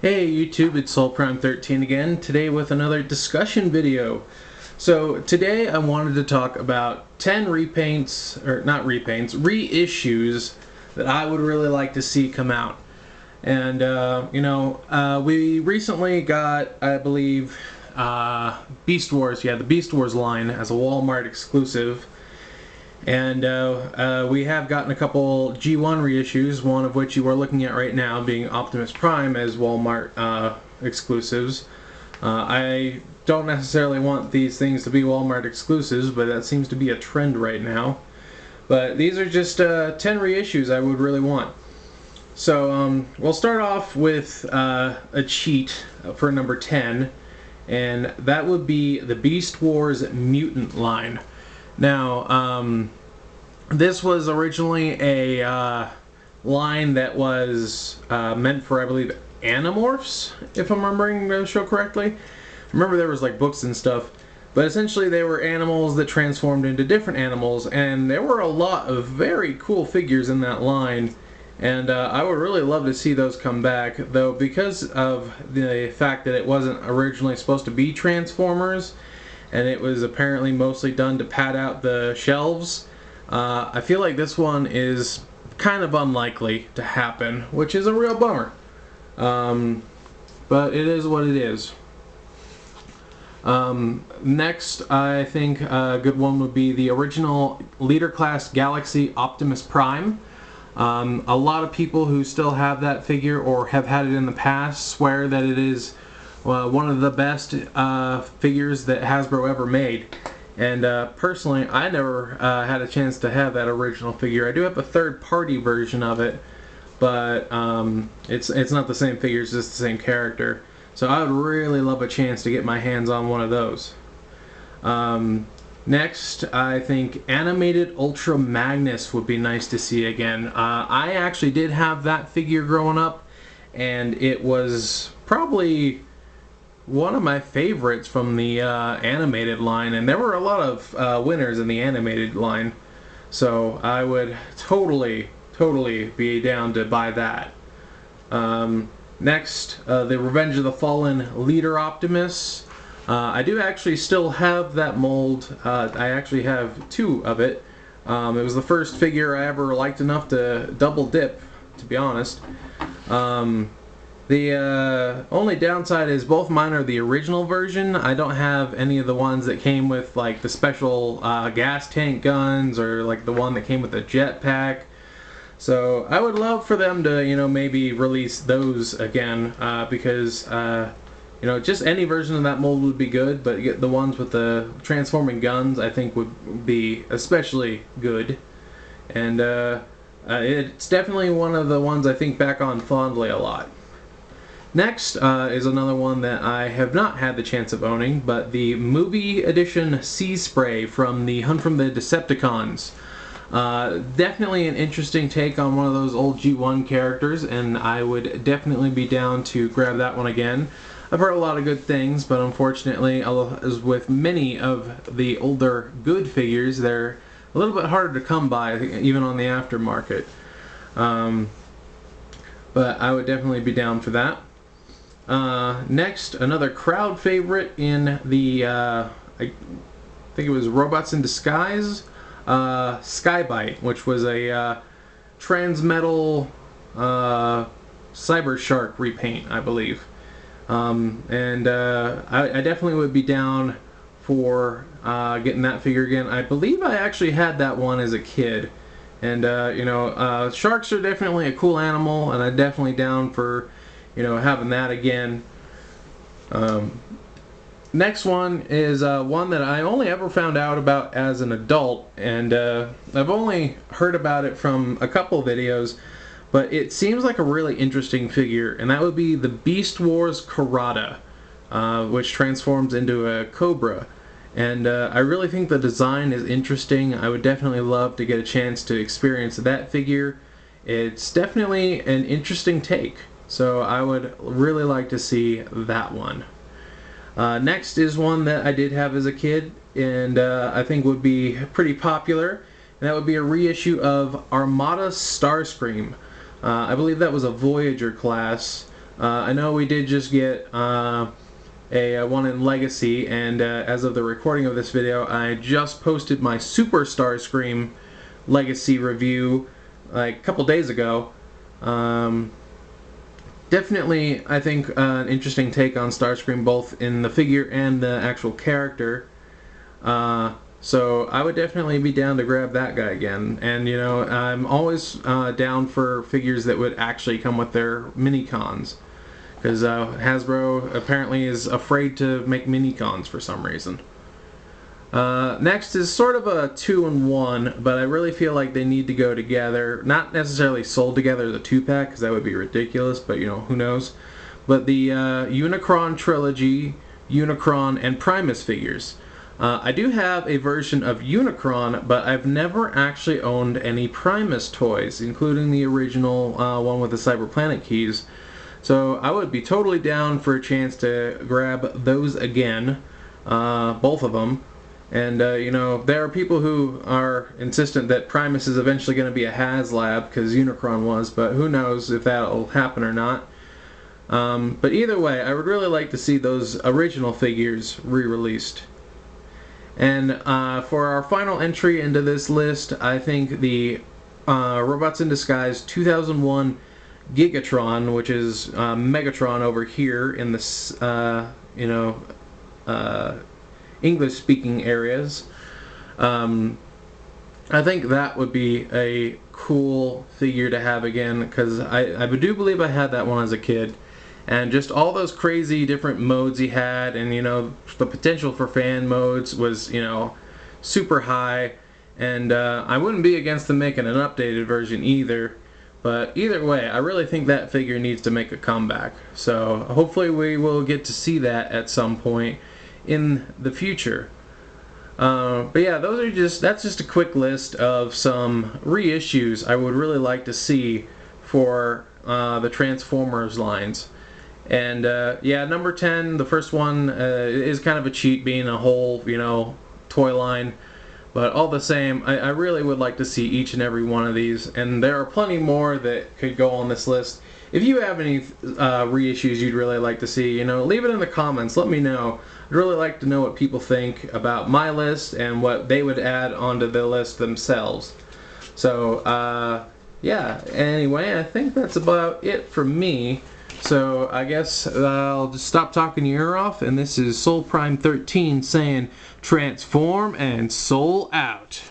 Hey YouTube, it's SoulPrime13 again, today with another discussion video. So today I wanted to talk about 10 repaints, or not repaints, reissues that I would really like to see come out. And we recently got, I believe, Beast Wars, the Beast Wars line as a Walmart exclusive. And we have gotten a couple G1 reissues, one of which you are looking at right now being Optimus Prime as Walmart exclusives. I don't necessarily want these things to be Walmart exclusives, but that seems to be a trend right now. But these are just 10 reissues I would really want. So we'll start off with a cheat for number 10, and that would be the Beast Wars Mutant line. Now, this was originally a line that was meant for, I believe, Animorphs, if I'm remembering the show correctly. Remember, there was like books and stuff, but essentially they were animals that transformed into different animals, and there were a lot of very cool figures in that line, and I would really love to see those come back, though because of the fact that it wasn't originally supposed to be Transformers, and it was apparently mostly done to pad out the shelves. I feel like this one is kind of unlikely to happen, which is a real bummer. But it is what it is. Next, I think a good one would be the original Leader Class Galaxy Optimus Prime. A lot of people who still have that figure or have had it in the past swear that it is one of the best figures that Hasbro ever made. And personally, I never had a chance to have that original figure. I do have a third-party version of it, but it's not the same figure, it's just the same character. So I would really love a chance to get my hands on one of those. Next, I think Animated Ultra Magnus would be nice to see again. I actually did have that figure growing up, and it was probably one of my favorites from the animated line, and there were a lot of winners in the animated line, so I would totally be down to buy that. Next, the Revenge of the Fallen Leader Optimus. I do actually still have that mold. I actually have two of it. It was the first figure I ever liked enough to double dip, to be honest. The only downside is both mine are the original version. I don't have any of the ones that came with like the special gas tank guns, or like the one that came with the jetpack. So I would love for them to, maybe release those again, because just any version of that mold would be good, but the ones with the transforming guns I think would be especially good. And it's definitely one of the ones I think back on fondly a lot. Next is another one that I have not had the chance of owning, but the movie edition Sea Spray from the Hunt from the Decepticons. Definitely an interesting take on one of those old G1 characters, and I would definitely be down to grab that one again. I've heard a lot of good things, but unfortunately, as with many of the older good figures, they're a little bit harder to come by, even on the aftermarket. But I would definitely be down for that. Next, another crowd favorite in the, I think it was Robots in Disguise, Skybite, which was a Transmetal Cyber Shark repaint, I believe. I definitely would be down for getting that figure again. I believe I actually had that one as a kid. And, sharks are definitely a cool animal, and I'm definitely down for having that again. Next one is one that I only ever found out about as an adult, and I've only heard about it from a couple videos, but it seems like a really interesting figure, and that would be the Beast Wars Karada, which transforms into a Cobra. And I really think the design is interesting. I would definitely love to get a chance to experience that figure. It's definitely an interesting take. So I would really like to see that one. Next is one that I did have as a kid, and I think would be pretty popular, and that would be a reissue of Armada Starscream. I believe that was a Voyager class. I know we did just get a one in Legacy, and as of the recording of this video, I just posted my Super Starscream Legacy review like a couple days ago. Definitely, I think, an interesting take on Starscream, both in the figure and the actual character. So I would definitely be down to grab that guy again. And you know, I'm always down for figures that would actually come with their mini-cons, because Hasbro apparently is afraid to make mini-cons for some reason. Next is sort of a 2-in-1, but I really feel like they need to go together. Not necessarily sold together as a 2-pack, because that would be ridiculous, but you know, who knows. But the Unicron Trilogy, Unicron, and Primus figures. I do have a version of Unicron, but I've never actually owned any Primus toys, including the original one with the Cyber Planet keys. So I would be totally down for a chance to grab those again, both of them. And you know, there are people who are insistent that Primus is eventually going to be a HasLab, because Unicron was, but who knows if that'll happen or not. But either way, I would really like to see those original figures re-released. And for our final entry into this list, I think the Robots in Disguise 2001 Gigatron, which is Megatron over here in this, you know, English-speaking areas. I think that would be a cool figure to have again, because I do believe I had that one as a kid. And just all those crazy different modes he had, and you know, the potential for fan modes was, you know, super high. And I wouldn't be against them making an updated version either. But either way, I really think that figure needs to make a comeback. So hopefully we will get to see that at some point in the future. But yeah, that's just a quick list of some reissues I would really like to see for the Transformers lines. And yeah, number 10, the first one, is kind of a cheat, being a whole, you know, toy line. But all the same, I really would like to see each and every one of these. And there are plenty more that could go on this list. If you have any reissues you'd really like to see, you know, leave it in the comments. Let me know. I'd really like to know what people think about my list and what they would add onto the list themselves. So, yeah, anyway, I think that's about it for me. So I guess I'll just stop talking your ear off, and this is Soul Prime 13 saying transform and soul out.